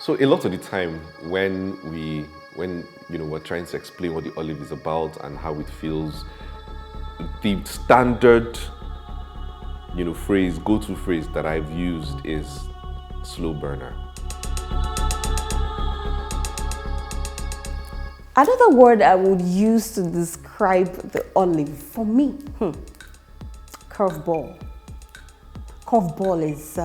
So a lot of the time when we're trying to explain what the olive is about and how it feels, the standard go-to phrase that I've used is slow burner. Another word I would use to describe the olive for me, curveball. Curveball is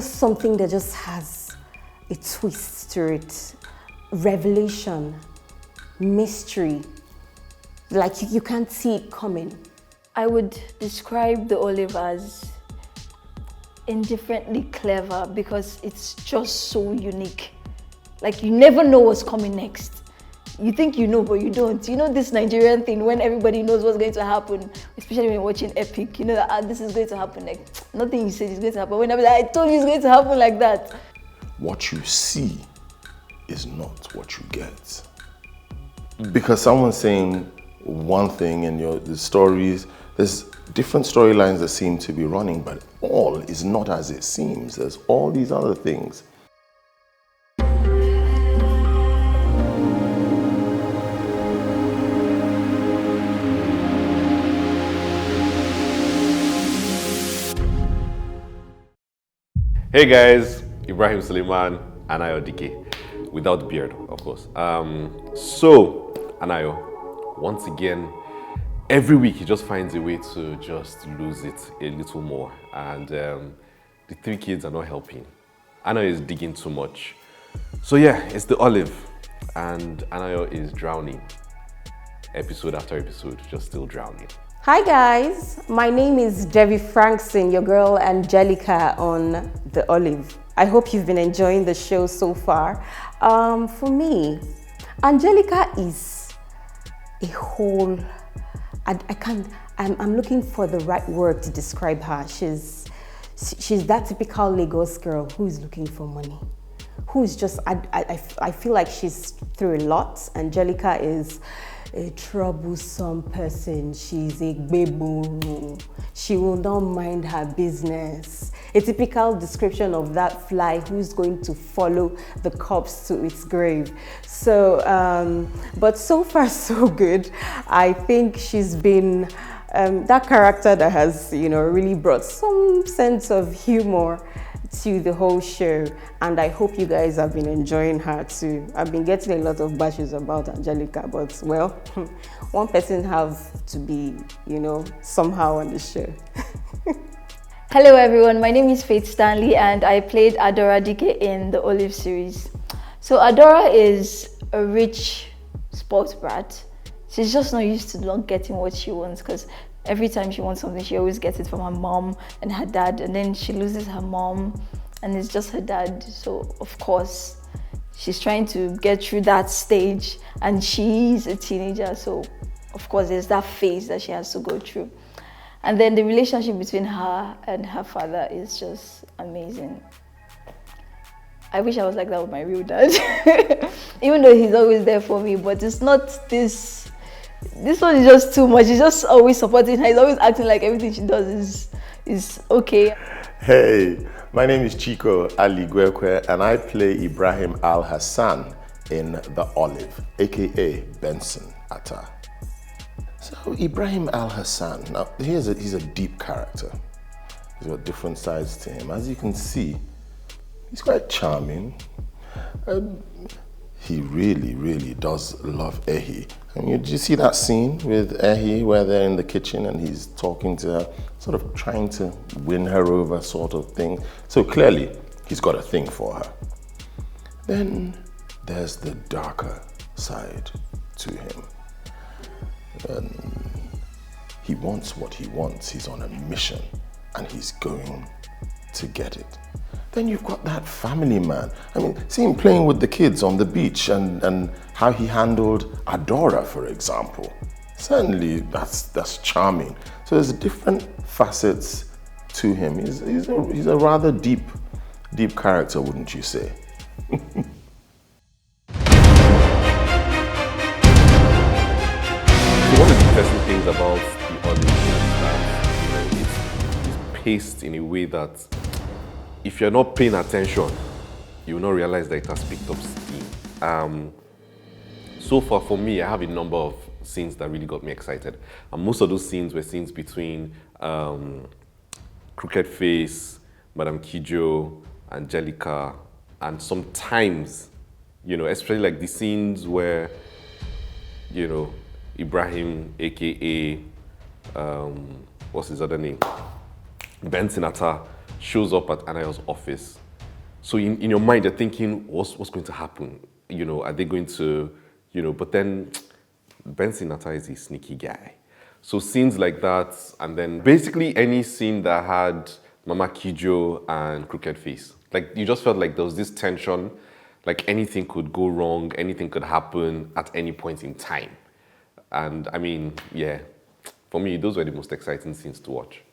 something that just has a twist to it, revelation, mystery, like you can't see it coming. I would describe the olive as indifferently clever because it's just so unique. Like you never know what's coming next. You think you know, but you don't. You know this Nigerian thing when everybody knows what's going to happen, especially when you're watching Epic. You know that this is going to happen. Like nothing you said is going to happen. When I told you it's going to happen like that. What you see is not what you get. Because someone's saying one thing in the stories, there's different storylines that seem to be running, but all is not as it seems. There's all these other things. Hey guys, Ibrahim Suleiman, Anayo Dike, without beard, of course. So, Anayo, once again, every week he just finds a way to just lose it a little more. And the three kids are not helping. Anayo is digging too much. So yeah, it's the olive. And Anayo is drowning. Episode after episode, just still drowning. Hi guys, my name is Debbie Frankson, your girl Angelica on The Olive. I hope you've been enjoying the show so far. For me, Angelica is a whole, I'm looking for the right word to describe her. She's that typical Lagos girl who is looking for money. Who is just, I feel like she's through a lot. Angelica is a troublesome person. She's a gbebo. She will not mind her business. A typical description of that fly who's going to follow the corpse to its grave. So, but so far so good. I think she's been that character that has, really brought some sense of humor to the whole show, and I hope you guys have been enjoying her too. I've been getting a lot of bashes about Angelica, but well, one person have to be, somehow on the show. Hello everyone, my name is Faith Stanley and I played Adora Dike in the Olive series. So Adora is a rich sports brat. She's just not used to not getting what she wants because every time she wants something, she always gets it from her mom and her dad, and then she loses her mom and it's just her dad. So of course, she's trying to get through that stage and she's a teenager. So of course, there's that phase that she has to go through. And then the relationship between her and her father is just amazing. I wish I was like that with my real dad. Even though he's always there for me, but it's not this one is just too much. He's just always supporting her. He's always acting like everything she does is okay. Hey, my name is Chico Ali Gwekwe and I play Ibrahim Al Hassan in The Olive, aka Benson, Attah. So Ibrahim Al Hassan, now he's a deep character. He's got different sides to him. As you can see, he's quite charming. He really, really does love Ehi. And did you see that scene with Ehi where they're in the kitchen and he's talking to her, sort of trying to win her over sort of thing. So clearly, he's got a thing for her. Then there's the darker side to him. He wants what he wants. He's on a mission and he's going to get it. Then you've got that family man. I mean, see him playing with the kids on the beach and how he handled Adora, for example. Certainly, that's charming. So there's different facets to him. He's a rather deep character, wouldn't you say? So one of the interesting things about the Olive is that it's paced in a way that if you're not paying attention, you will not realize that it has picked up steam. So far for me, I have a number of scenes that really got me excited. And most of those scenes were scenes between Crooked Face, Madam Kijo, Angelica, and sometimes, especially like the scenes where, Ibrahim, aka, what's his other name? Benson Attah shows up at Anayo's office. So in your mind, you're thinking, what's going to happen? Are they going to, but then Benson Attah is a sneaky guy. So scenes like that, and then basically any scene that had Mama Kijo and Crooked Face. Like, you just felt like there was this tension, like anything could go wrong, anything could happen at any point in time. And I mean, yeah, for me, those were the most exciting scenes to watch.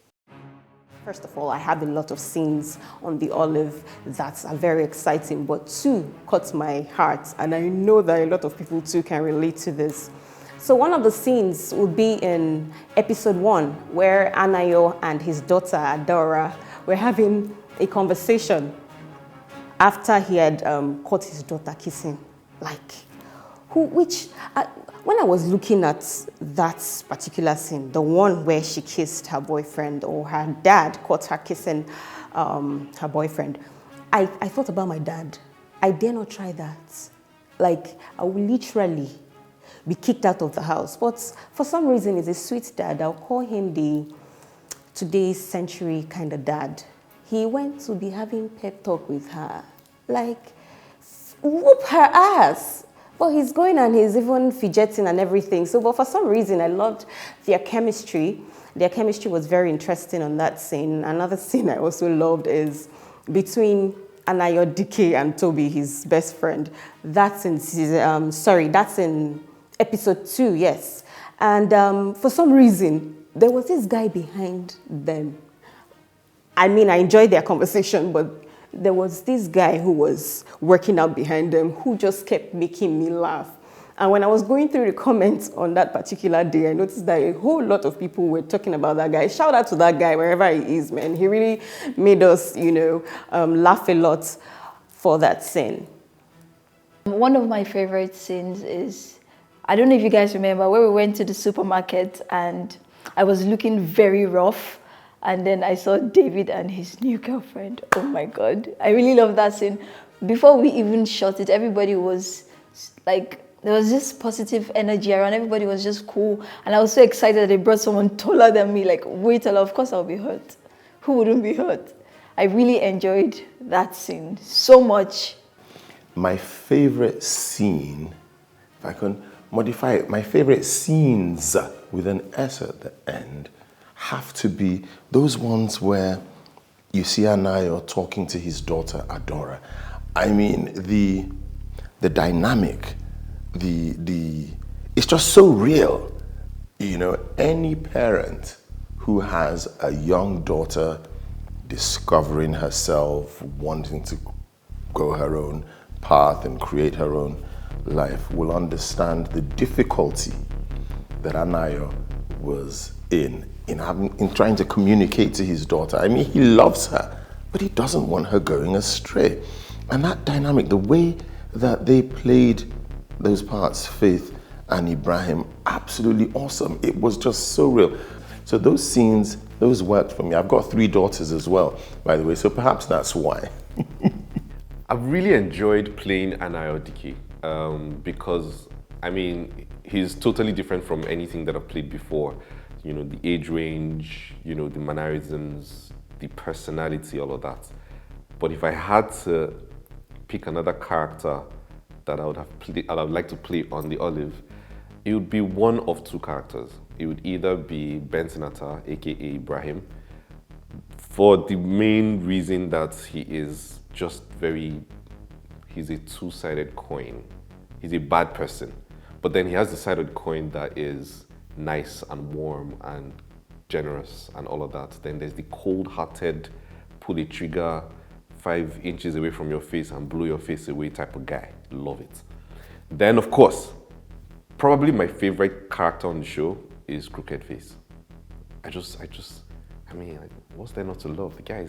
First of all, I have a lot of scenes on the Olive that are very exciting, but two caught my heart, and I know that a lot of people too can relate to this. So one of the scenes would be in episode 1, where Anayo and his daughter Adora were having a conversation after he had caught his daughter kissing. When I was looking at that particular scene, the one where she kissed her boyfriend, or her dad caught her kissing her boyfriend, I thought about my dad. I dare not try that. Like, I will literally be kicked out of the house. But for some reason, he's a sweet dad. I'll call him the today's century kind of dad. He went to be having pep talk with her. Like, whoop her ass. But he's going and he's even fidgeting and everything. So, but for some reason, I loved their chemistry. Their chemistry was very interesting on that scene. Another scene I also loved is between Anayo Dike and Toby, his best friend. That's in that's in episode 2, yes. And for some reason, there was this guy behind them. I mean, I enjoyed their conversation, but there was this guy who was working out behind them who just kept making me laugh. And when I was going through the comments on that particular day, I noticed that a whole lot of people were talking about that guy. Shout out to that guy wherever he is, man. He really made us, laugh a lot for that scene. One of my favorite scenes is, I don't know if you guys remember, where we went to the supermarket and I was looking very rough. And then I saw David and his new girlfriend. Oh my God. I really love that scene. Before we even shot it, everybody was like, there was this positive energy around. Everybody was just cool. And I was so excited that they brought someone taller than me. Like, way taller. Of course I'll be hurt. Who wouldn't be hurt? I really enjoyed that scene so much. My favorite scene, if I can modify it, my favorite scenes with an S at the end have to be those ones where you see Anayo talking to his daughter Adora. I mean, the dynamic, it's just so real. Any parent who has a young daughter discovering herself, wanting to go her own path and create her own life will understand the difficulty that Anayo was in trying to communicate to his daughter. I mean, he loves her, but he doesn't want her going astray. And that dynamic, the way that they played those parts, Faith and Ibrahim, absolutely awesome. It was just so real. So those scenes, those worked for me. I've got 3 daughters as well, by the way, so perhaps that's why. I've really enjoyed playing Anayo Dike because, I mean, he's totally different from anything that I've played before. The age range, the mannerisms, the personality, all of that. But if I had to pick another character that I would like to play on the Olive, it would be one of 2 characters. It would either be Benson Attah, aka Ibrahim, for the main reason that he is just he's a 2-sided coin. He's a bad person. But then he has the side of the coin that is nice and warm and generous and all of that. Then there's the cold-hearted, pull a trigger 5 inches away from your face and blow your face away type of guy. Love it. Then, of course, probably my favorite character on the show is Crooked Face. I mean, what's there not to love? The guy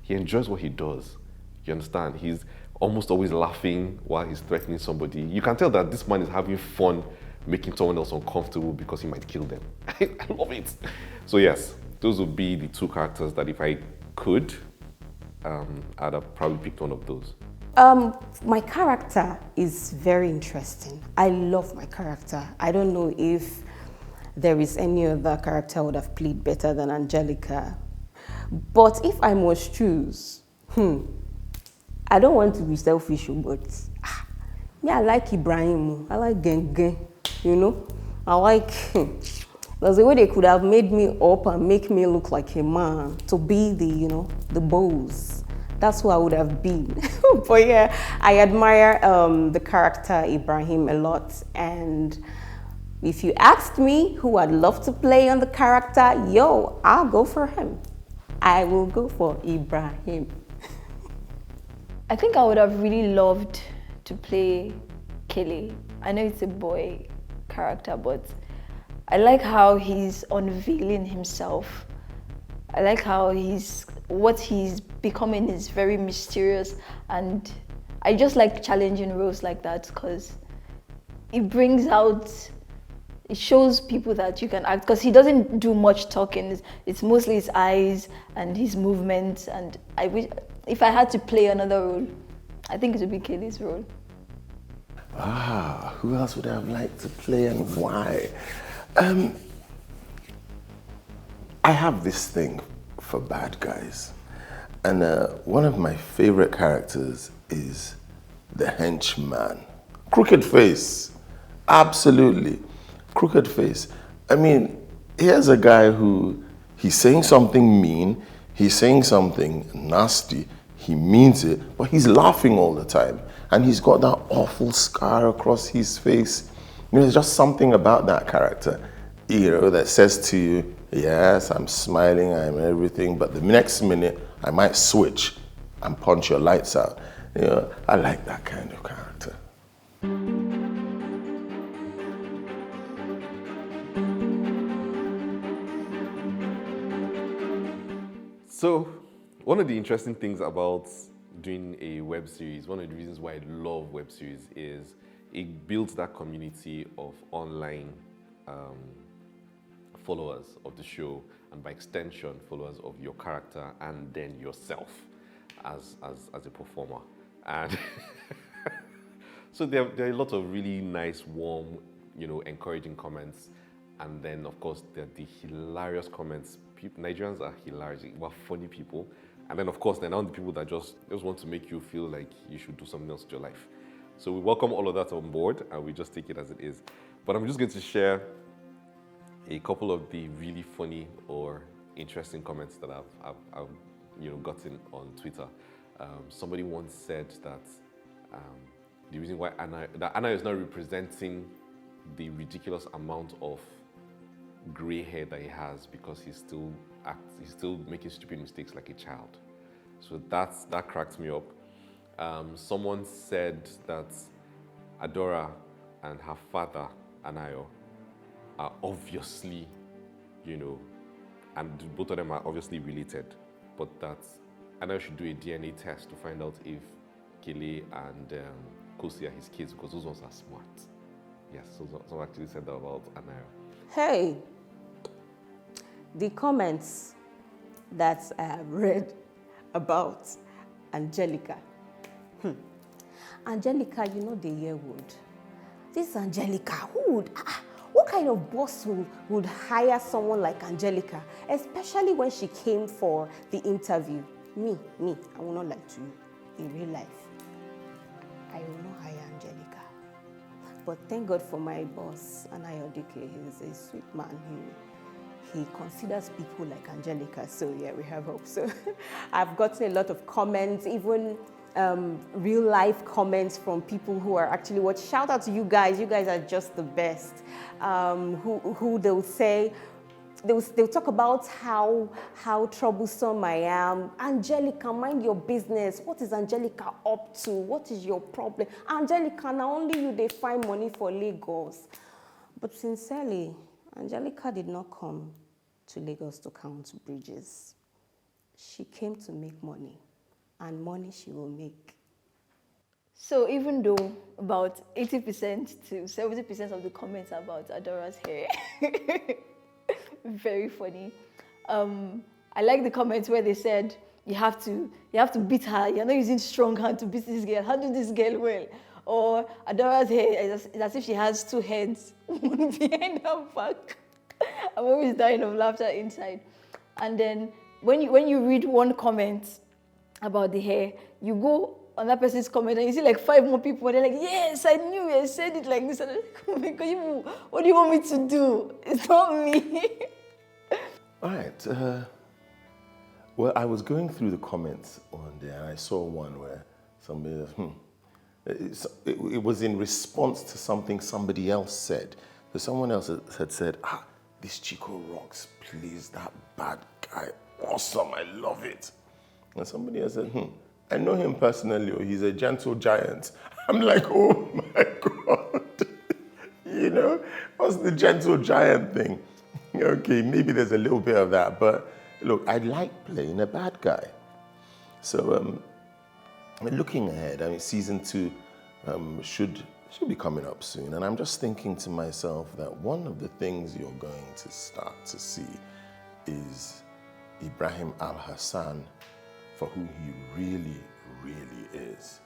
he enjoys what he does. You understand? He's almost always laughing while he's threatening somebody. You can tell that this man is having fun making someone else uncomfortable because he might kill them. I love it. So yes, those would be the two characters that if I could, I'd have probably picked one of those. My character is very interesting. I love my character. I don't know if there is any other character I would have played better than Angelica. But if I must choose, I don't want to be selfish, but me, I like Ibrahim. I like Genge, you know. I like, there's a way they could have made me up and make me look like a man to be the, you know, the boss. That's who I would have been. But yeah, I admire the character Ibrahim a lot. And if you asked me who I'd love to play on the character, yo, I'll go for him. I will go for Ibrahim. I think I would have really loved to play Kelly. I know it's a boy character, but I like how he's unveiling himself. I like how what he's becoming is very mysterious, and I just like challenging roles like that because it brings out, it shows people that you can act, because he doesn't do much talking. It's mostly his eyes and his movements, and I wish, if I had to play another role, I think it would be Kelly's role. Who else would I have liked to play and why? I have this thing for bad guys. And one of my favorite characters is the henchman. Crooked face, absolutely. Crooked face. I mean, here's a guy who, he's saying something mean, he's saying something nasty, he means it, but he's laughing all the time. And he's got that awful scar across his face. You know, there's just something about that character, you know, that says to you, yes, I'm smiling, I'm everything, but the next minute I might switch and punch your lights out. You know, I like that kind of character. So, one of the interesting things about doing a web series, one of the reasons why I love web series is it builds that community of online followers of the show, and by extension, followers of your character and then yourself as a performer. And so there are a lot of really nice, warm, you know, encouraging comments. And then, of course, there are the hilarious comments. Nigerians are hilarious. We're funny people. And then, of course, there are the people that just want to make you feel like you should do something else with your life. So we welcome all of that on board, and we just take it as it is. But I'm just going to share a couple of the really funny or interesting comments that I've you know, gotten on Twitter. Somebody once said that the reason why Attah is not representing the ridiculous amount of gray hair that he has because he's still making stupid mistakes like a child. So that cracked me up. Someone said that Adora and her father, Anayo, are obviously, you know, and both of them are obviously related, but that Anayo should do a DNA test to find out if Kele and Kosi are his kids, because those ones are smart. Yes, someone actually said that about Anayo. Hey, the comments that I have read about Angelica. Angelica, you know the yearwood. This Angelica, what kind of boss would hire someone like Angelica, especially when she came for the interview? Me, I will not lie to you. In real life, I will not hire Angelica. But thank God for my boss, Anayodike. He's a sweet man. He considers people like Angelica. So yeah, we have hope. So I've gotten a lot of comments, even real life comments from people who are actually watching. Shout out to you guys. You guys are just the best. Who they'll say, they'll talk about how troublesome I am. Angelica, mind your business. What is Angelica up to? What is your problem? Angelica, now only you they find money for Lagos. But sincerely, Angelica did not come to Lagos to count bridges. she came to make money, and money she will make. So even though about 80% to 70% of the comments are about Adora's hair, very funny. I like the comments where they said you have to beat her. You're not using strong hand to beat this girl. Handle this girl well. Or Adora's hair is as if she has two heads, one behind her back. I'm always dying of laughter inside. And then when you read one comment about the hair, you go on that person's comment and you see like 5 more people, and they're like, yes, I knew I said it like this. And I'm like, oh my God, what do you want me to do? It's not me. All right. Well, I was going through the comments one day and I saw one where somebody, it was in response to something somebody else said. So someone else had said, this Chico rocks, please, that bad guy, awesome, I love it. And somebody else said, I know him personally, or he's a gentle giant. I'm like, oh my God. What's the gentle giant thing? Okay, maybe there's a little bit of that, but look, I like playing a bad guy. So looking ahead, season 2 should be coming up soon, and I'm just thinking to myself that one of the things you're going to start to see is Ibrahim Al-Hassan for who he really, really is.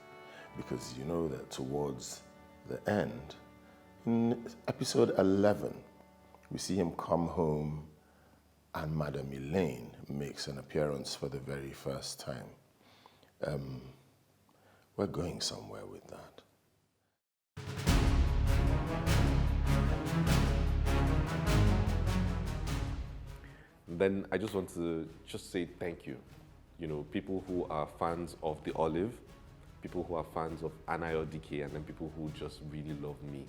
Because you know that towards the end, in episode 11, we see him come home and Madam Elaine makes an appearance for the very first time. We're going somewhere with that. Then I just want to say thank you. People who are fans of The Olive, people who are fans of Anayodike, and then people who just really love me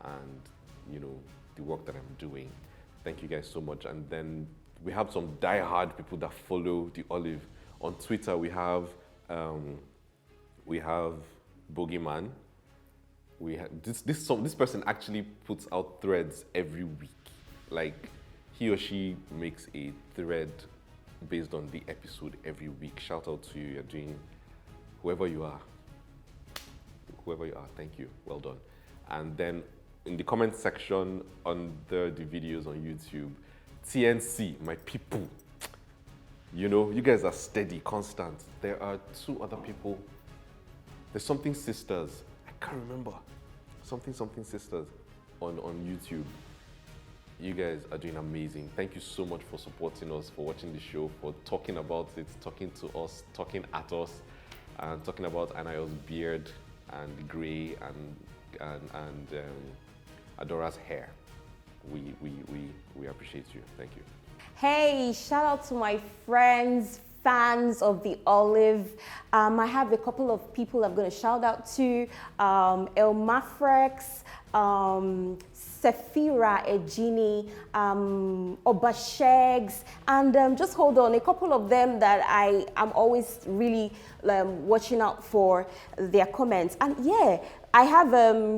and, the work that I'm doing. Thank you guys so much. And then we have some die-hard people that follow The Olive. On Twitter, we have Bogeyman. We have this person actually puts out threads every week. Like, he or she makes a thread based on the episode every week. Shout out to you. You're doing, whoever you are, thank you. Well done. And then in the comment section under the videos on YouTube, TNC, my people, you guys are steady, constant. There are 2 other people. There's something sisters. I can't remember. Something sisters on YouTube. You guys are doing amazing. Thank you so much for supporting us, for watching the show, for talking about it, talking to us, talking at us, and talking about Anayo's beard and gray and Adora's hair. We appreciate you. Thank you. Hey, shout out to my friends, fans of The Olive. I have a couple of people I'm going to shout out to. El Mafrex, Sephira Ejini, Obashegs, and just hold on, a couple of them that I am always really watching out for their comments. And yeah, I have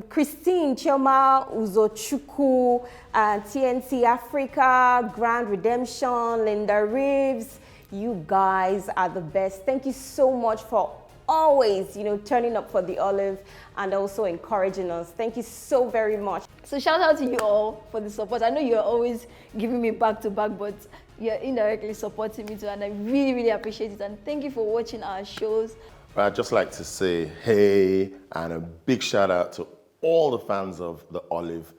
Christine Chioma Uzochukwu, TNC Africa, Grand Redemption, Linda Reeves. You guys are the best. Thank you so much for always, turning up for The Olive and also encouraging us. Thank you so very much. So shout out to you all for the support. I know you're always giving me back to back, but you're indirectly supporting me too, and I really, really appreciate it. And thank you for watching our shows. I'd just like to say hey, and a big shout out to all the fans of The Olive.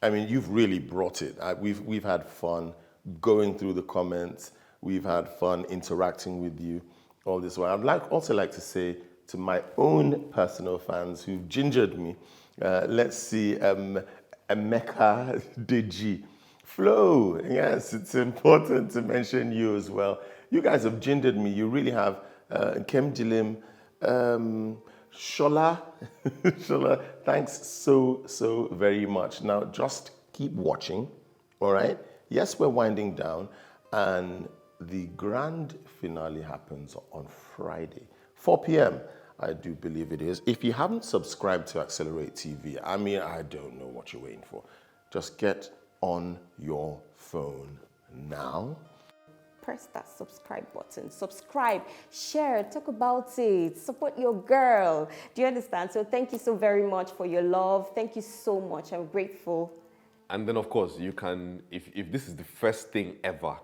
You've really brought it. We've had fun going through the comments. We've had fun interacting with you all this while. I'd also like to say to my own personal fans who've gingered me, let's see, Emeka Deji. Flo, yes, it's important to mention you as well. You guys have gingered me. You really have. Kem Dilim, Shola, Shola, thanks so very much. Now, just keep watching, all right? Yes, we're winding down, and the grand finale happens on Friday, 4 p.m., I do believe it is. If you haven't subscribed to Accelerate TV, I don't know what you're waiting for. Just get on your phone now press that subscribe button. Subscribe, share, talk about it, support your girl. Do you understand? So thank you so very much for your love. Thank you so much. I'm grateful. And then, of course, you can, if this is the first thing ever,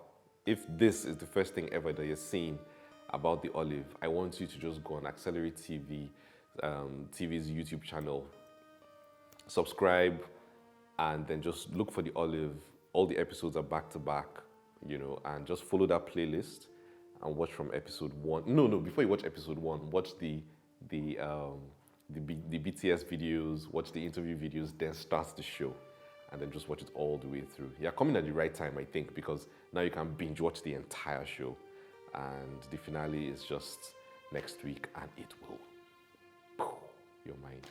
that you're seeing about the Olive, I want you to just go on Accelerate TV, TV's YouTube channel, subscribe, and then just look for the Olive. All the episodes are back to back, and just follow that playlist and watch from episode 1. No, before you watch episode 1, watch the BTS videos, watch the interview videos, then start the show. And then just watch it all the way through. You're coming at the right time, I think, because now you can binge watch the entire show. And the finale is just next week, and it will blow your mind.